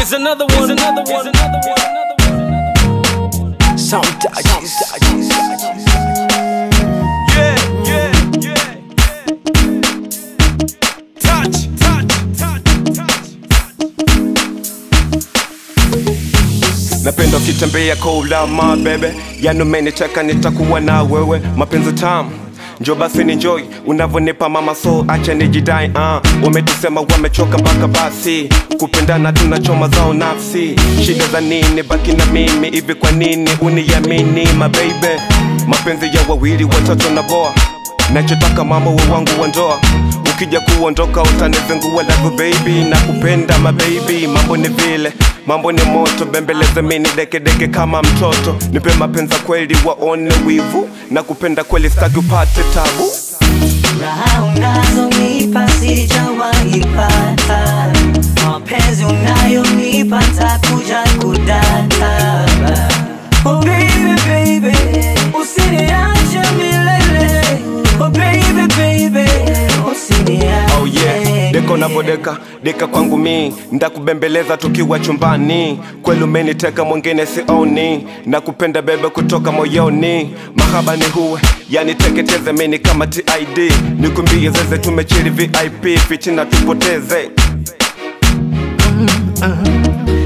Here's another one. Sound touches. Yeah. Touch. Napenda ukitembea koula ma bebe, yani umeniteka nitakuwa na wewe, mapenzi tamu njoo basi enjoy unavonipa mama, so acha nijidai. Wametusema wamechoka mpaka basi, kupendana tunachoma zao nafsi. Shida za nini? Baki na mimi, hivi kwa nini uniamini my baby? Mapenzi ya wawili watatu na boa, nachotaka mama we wangu wa ndoa. Ukija kuondoka utanizingua love baby, na kupenda my baby. Mambo ni vile, mambo ni moto, bembeleze mini deke kama mtoto. Nipe mapenza kweli waone wivu, na kupenda kweli staki upate tabu. Raha unazonipa sijawahi pata, mapenzi unayonipa takuja kudata. Oh baby, usiniache milele. Oh baby, usiniache. Oh yeah, deko na bodeka, deka kwangu mi, ndakubembeleza tukiwa chumbani. Kweli umeniteka mwingine sioni, nakupenda bebe kutoka moyoni. Mahaba ni huwe, yani teketeze mini kama TID. Nikumbie zeze tumechili VIP, fichina tupoteze.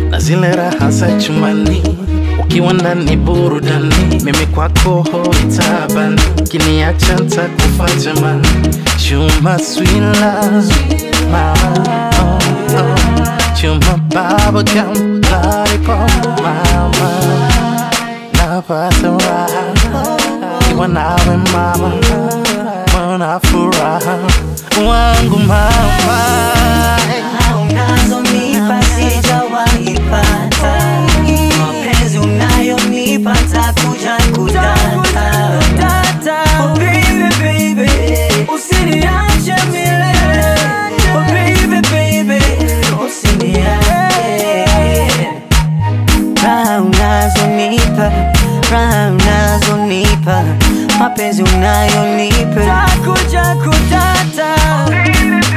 Na zile raha za chumbani, ukiwa ndani burudani, mimi kwako hoitabani, kiniacha nitakufa jamani. Chuma sweet love, mama, chuma bubblegum, lollipop, mama. Napata raha, ikiwa nawe mama, mwana furaha wangu mama. Unazonipa sijawahi pata, mapenzi unayonipa takuja kudata. Oh baby, usiniache milele. Oh baby, usiniache. Raha unazonipa, mapenzi unayonipa takuja kudata. Oh baby,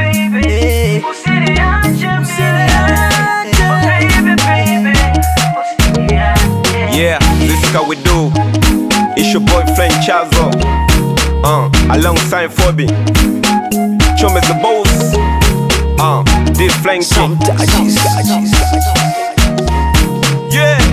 Yeah, this is how we do. It's your boy Flame Chazo, alongside Phoebe. Chum is the boss. This Flame King. Sound touches. Yeah.